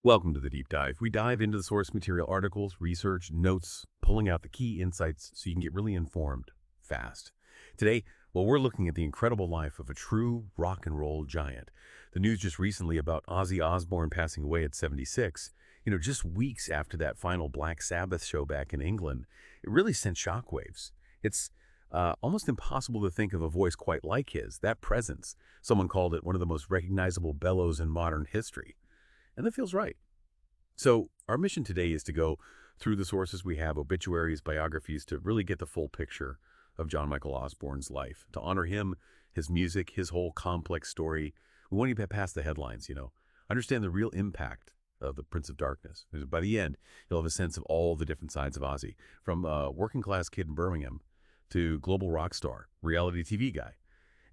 Welcome to the deep dive. We dive into the source material, articles, research, notes, pulling out the key insights so you can get really informed fast. Today, well, we're looking at the incredible life of a true rock and roll giant. The news just recently about Ozzy Osbourne passing away at 76, just weeks after that final Black Sabbath show back in England, it really sent shockwaves. It's almost impossible to think of a voice quite like his, that presence. Someone called it one of the most recognizable bellows in modern history. And that feels right. So our mission today is to go through the sources we have, obituaries, biographies, to really get the full picture of John Michael Osborne's life, to honor him, his music, his whole complex story. We won't even get past the headlines, Understand the real impact of the Prince of Darkness. By the end, you'll have a sense of all the different sides of Ozzy, from a working class kid in Birmingham to global rock star, reality TV guy,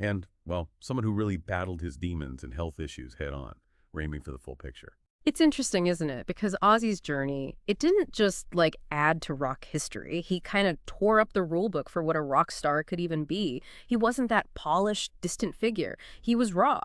and, well, someone who really battled his demons and health issues head on. We're aiming for the full picture. It's interesting, isn't it? Because Ozzy's journey, it didn't just add to rock history. He kind of tore up the rule book for what a rock star could even be. He wasn't that polished, distant figure. He was raw,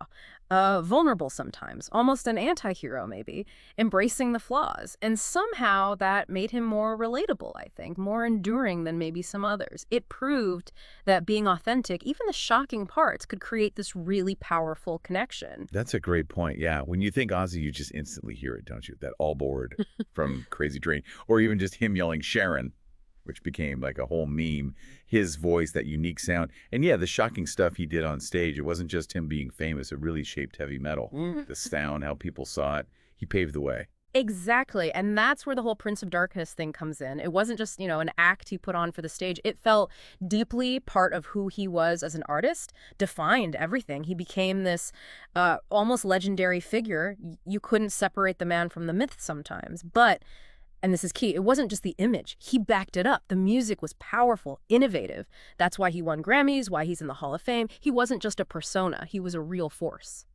vulnerable sometimes, almost an anti-hero maybe, embracing the flaws. And somehow that made him more relatable, I think, more enduring than maybe some others. It proved that being authentic, even the shocking parts, could create this really powerful connection. That's a great point. Yeah. When you think Ozzy, you just instantly hear it, don't you? That all board from Crazy Train, or even just him yelling Sharon, which became like a whole meme. His voice, that unique sound. And yeah, the shocking stuff he did on stage, it wasn't just him being famous. It really shaped heavy metal. The sound, how people saw it. He paved the way. Exactly. And that's where the whole Prince of Darkness thing comes in. It wasn't just, an act he put on for the stage. It felt deeply part of who he was as an artist, defined everything. He became this almost legendary figure. You couldn't separate the man from the myth sometimes. But, and this is key, it wasn't just the image. He backed it up. The music was powerful, innovative. That's why he won Grammys, why he's in the Hall of Fame. He wasn't just a persona. He was a real force.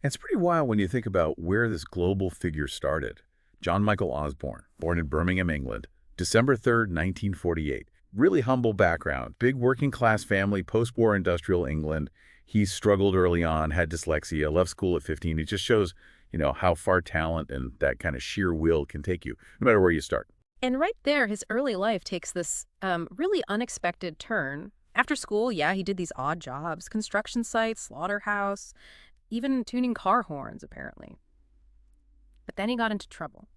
It's pretty wild when you think about where this global figure started. John Michael Osbourne, born in Birmingham, England, December 3rd, 1948. Really humble background, big working class family, post-war industrial England. He struggled early on, had dyslexia, left school at 15. It just shows, how far talent and that kind of sheer will can take you, no matter where you start. And right there, his early life takes this really unexpected turn. After school, yeah, he did these odd jobs, construction sites, slaughterhouse, even tuning car horns, apparently. But then he got into trouble.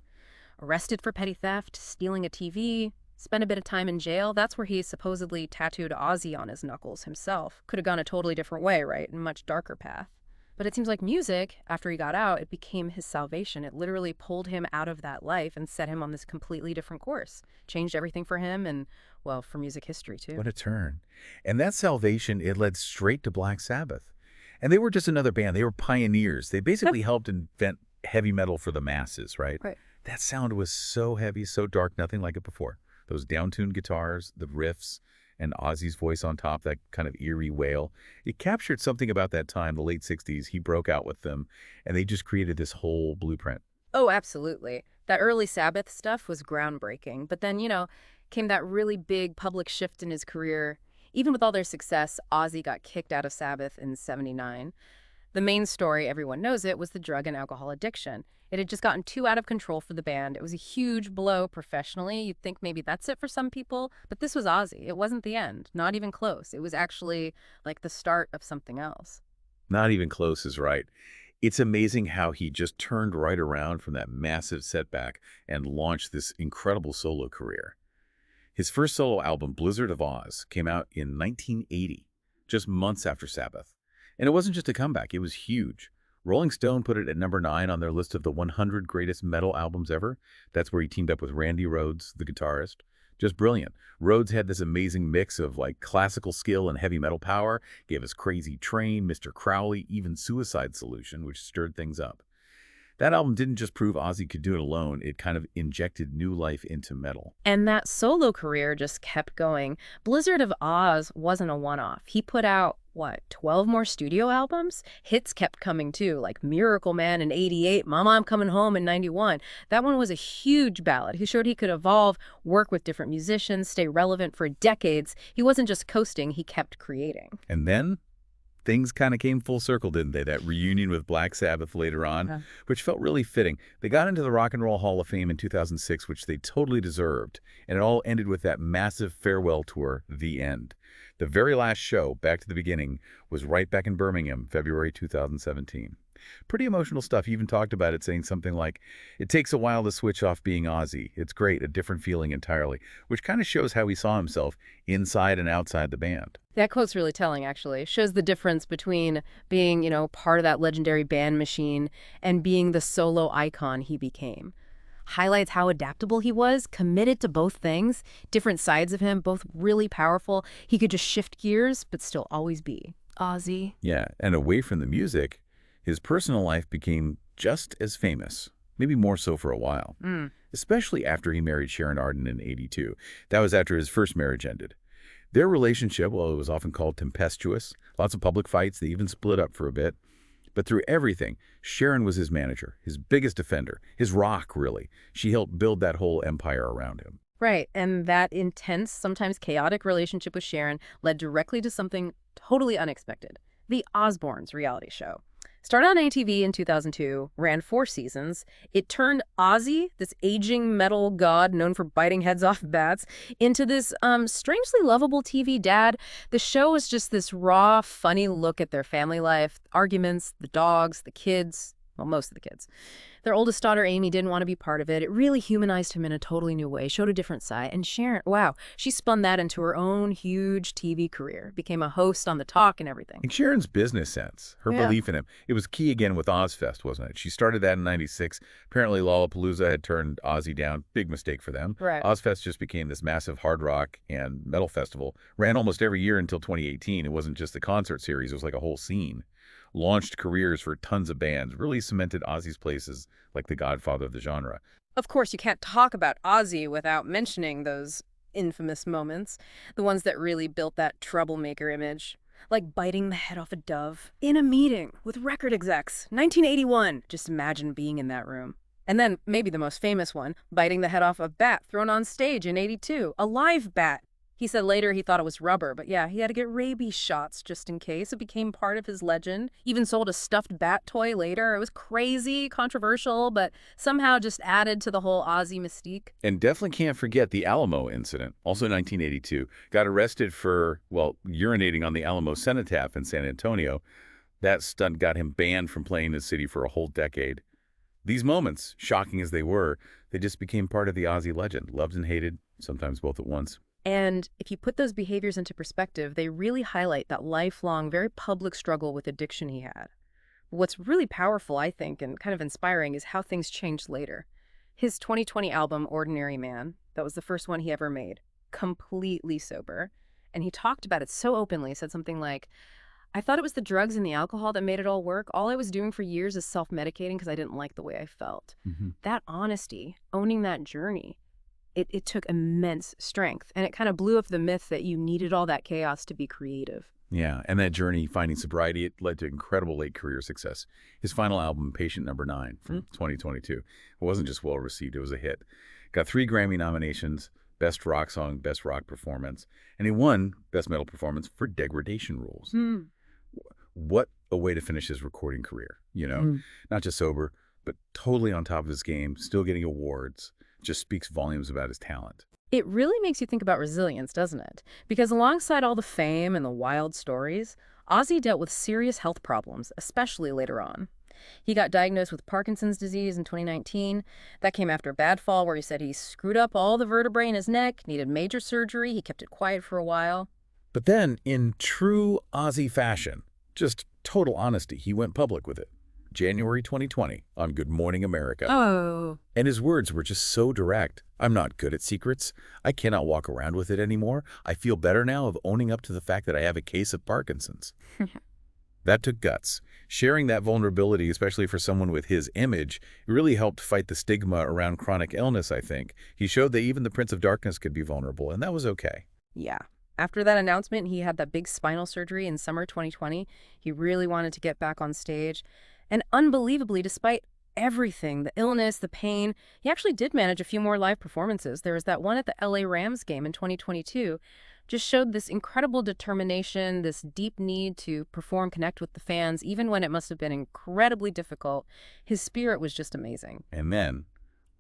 Arrested for petty theft, stealing a TV, spent a bit of time in jail. That's where he supposedly tattooed Ozzy on his knuckles himself. Could have gone a totally different way, right? A much darker path. But it seems like music, after he got out, it became his salvation. It literally pulled him out of that life and set him on this completely different course. Changed everything for him and, well, for music history, too. What a turn. And that salvation, it led straight to Black Sabbath. And they were just another band. They were pioneers. They basically helped invent heavy metal for the masses, right? Right. That sound was so heavy, so dark, nothing like it before. Those down-tuned guitars, the riffs, and Ozzy's voice on top, that kind of eerie wail. It captured something about that time, the late 60s. He broke out with them, and they just created this whole blueprint. Oh, absolutely. That early Sabbath stuff was groundbreaking. But then, came that really big public shift in his career. Even with all their success, Ozzy got kicked out of Sabbath in '79. The main story, everyone knows it, was the drug and alcohol addiction. It had just gotten too out of control for the band. It was a huge blow professionally. You'd think maybe that's it for some people, but this was Ozzy. It wasn't the end, not even close. It was actually like the start of something else. Not even close is right. It's amazing how he just turned right around from that massive setback and launched this incredible solo career. His first solo album, Blizzard of Oz, came out in 1980, just months after Sabbath. And it wasn't just a comeback, it was huge. Rolling Stone put it at number 9 on their list of the 100 greatest metal albums ever. That's where he teamed up with Randy Rhoads, the guitarist. Just brilliant. Rhoads had this amazing mix of classical skill and heavy metal power, gave us Crazy Train, Mr. Crowley, even Suicide Solution, which stirred things up. That album didn't just prove Ozzy could do it alone, it kind of injected new life into metal. And that solo career just kept going. Blizzard of Oz wasn't a one-off. He put out, 12 more studio albums? Hits kept coming too, like Miracle Man in '88, Mama, I'm Coming Home in '91. That one was a huge ballad. He showed he could evolve, work with different musicians, stay relevant for decades. He wasn't just coasting, he kept creating. And then things kind of came full circle, didn't they? That reunion with Black Sabbath later on, Yeah. which felt really fitting. They got into the Rock and Roll Hall of Fame in 2006, which they totally deserved. And it all ended with that massive farewell tour, The End. The very last show, Back to the Beginning, was right back in Birmingham, February 2017. Pretty emotional stuff. He even talked about it, saying something like, "It takes a while to switch off being Ozzy. It's great, a different feeling entirely," which kind of shows how he saw himself inside and outside the band. That quote's really telling, actually. Shows the difference between being, part of that legendary band machine and being the solo icon he became. Highlights how adaptable he was, committed to both things, different sides of him, both really powerful. He could just shift gears, but still always be Ozzy. Yeah, and away from the music, his personal life became just as famous, maybe more so for a while, especially after he married Sharon Arden in '82. That was after his first marriage ended. Their relationship, well, it was often called tempestuous, lots of public fights, they even split up for a bit. But through everything, Sharon was his manager, his biggest defender, his rock, really. She helped build that whole empire around him. Right, and that intense, sometimes chaotic relationship with Sharon led directly to something totally unexpected. The Osbournes reality show. Started on ATV in 2002, ran 4 seasons. It turned Ozzy, this aging metal god known for biting heads off bats, into this strangely lovable TV dad. The show was just this raw, funny look at their family life, arguments, the dogs, the kids, well, most of the kids. Their oldest daughter, Amy, didn't want to be part of it. It really humanized him in a totally new way, showed a different side. And Sharon, wow, she spun that into her own huge TV career, became a host on The Talk and everything. And Sharon's business sense, her belief in him, it was key again with Ozfest, wasn't it? She started that in '96. Apparently Lollapalooza had turned Ozzy down. Big mistake for them. Right. Ozfest just became this massive hard rock and metal festival. Ran almost every year until 2018. It wasn't just the concert series. It was like a whole scene. Launched careers for tons of bands, really cemented Ozzy's place as like the godfather of the genre. Of course, you can't talk about Ozzy without mentioning those infamous moments, the ones that really built that troublemaker image. Like biting the head off a dove in a meeting with record execs, 1981. Just imagine being in that room. And then maybe the most famous one, biting the head off a bat thrown on stage in '82, a live bat. He said later he thought it was rubber, but yeah, he had to get rabies shots just in case. It became part of his legend. Even sold a stuffed bat toy later. It was crazy, controversial, but somehow just added to the whole Ozzy mystique. And definitely can't forget the Alamo incident, also 1982. Got arrested for, well, urinating on the Alamo cenotaph in San Antonio. That stunt got him banned from playing the city for a whole decade. These moments, shocking as they were, they just became part of the Ozzy legend, loved and hated, sometimes both at once. And if you put those behaviors into perspective, they really highlight that lifelong, very public struggle with addiction he had. What's really powerful, I think, and kind of inspiring is how things changed later. His 2020 album, Ordinary Man, that was the first one he ever made, completely sober. And he talked about it so openly, said something like, "I thought it was the drugs and the alcohol that made it all work. All I was doing for years is self-medicating because I didn't like the way I felt." That honesty, owning that journey, it took immense strength, and it kind of blew up the myth that you needed all that chaos to be creative. Yeah, and that journey, finding sobriety, it led to incredible late career success. His final album, Patient Number 9, from 2022, it wasn't just well-received, it was a hit. Got 3 Grammy nominations, Best Rock Song, Best Rock Performance, and he won Best Metal Performance for Degradation Rules. What a way to finish his recording career, Not just sober, but totally on top of his game, still getting awards. Just speaks volumes about his talent. It really makes you think about resilience, doesn't it? Because alongside all the fame and the wild stories, Ozzy dealt with serious health problems, especially later on. He got diagnosed with Parkinson's disease in 2019. That came after a bad fall where he said he screwed up all the vertebrae in his neck, needed major surgery. He kept it quiet for a while. But then, in true Ozzy fashion, just total honesty, he went public with it. January 2020 on Good Morning America. Oh. And his words were just so direct. "I'm not good at secrets. I cannot walk around with it anymore. I feel better now of owning up to the fact that I have a case of Parkinson's." That took guts. Sharing that vulnerability, especially for someone with his image, really helped fight the stigma around chronic illness, I think. He showed that even the Prince of Darkness could be vulnerable, and that was okay. Yeah. After that announcement, he had that big spinal surgery in summer 2020. He really wanted to get back on stage. And unbelievably, despite everything, the illness, the pain, he actually did manage a few more live performances. There was that one at the LA Rams game in 2022. just showed this incredible determination, this deep need to perform, connect with the fans, even when it must have been incredibly difficult. His spirit was just amazing. And then,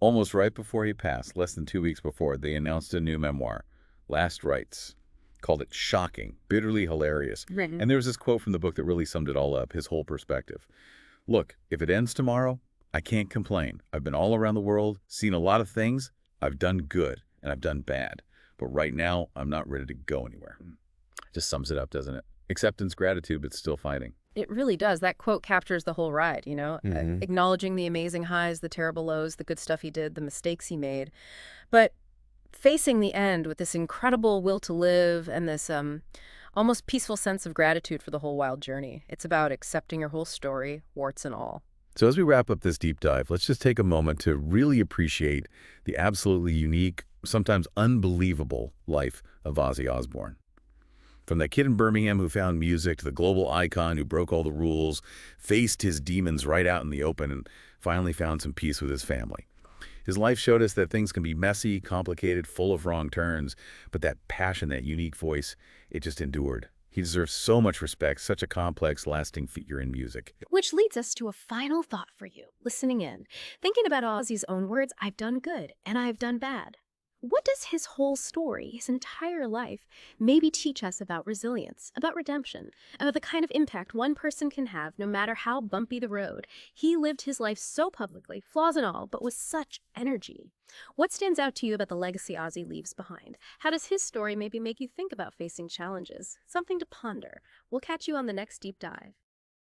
almost right before he passed, less than 2 weeks before, they announced a new memoir, Last Rites. Called it shocking, bitterly hilarious. Written. And there was this quote from the book that really summed it all up, his whole perspective. Look, if it ends tomorrow, I can't complain. I've been all around the world, seen a lot of things. I've done good, and I've done bad. But right now, I'm not ready to go anywhere. Just sums it up, doesn't it? Acceptance, gratitude, but still fighting. It really does. That quote captures the whole ride, Mhm. acknowledging the amazing highs, the terrible lows, the good stuff he did, the mistakes he made. But facing the end with this incredible will to live and this almost peaceful sense of gratitude for the whole wild journey. It's about accepting your whole story, warts and all. So as we wrap up this deep dive, let's just take a moment to really appreciate the absolutely unique, sometimes unbelievable life of Ozzy Osbourne. From that kid in Birmingham who found music to the global icon who broke all the rules, faced his demons right out in the open, and finally found some peace with his family. His life showed us that things can be messy, complicated, full of wrong turns, but that passion, that unique voice, it just endured. He deserves so much respect, such a complex, lasting figure in music. Which leads us to a final thought for you, listening in. Thinking about Ozzy's own words, I've done good and I've done bad. What does his whole story, his entire life, maybe teach us about resilience, about redemption, about the kind of impact one person can have no matter how bumpy the road? He lived his life so publicly, flaws and all, but with such energy. What stands out to you about the legacy Ozzy leaves behind? How does his story maybe make you think about facing challenges? Something to ponder. We'll catch you on the next deep dive.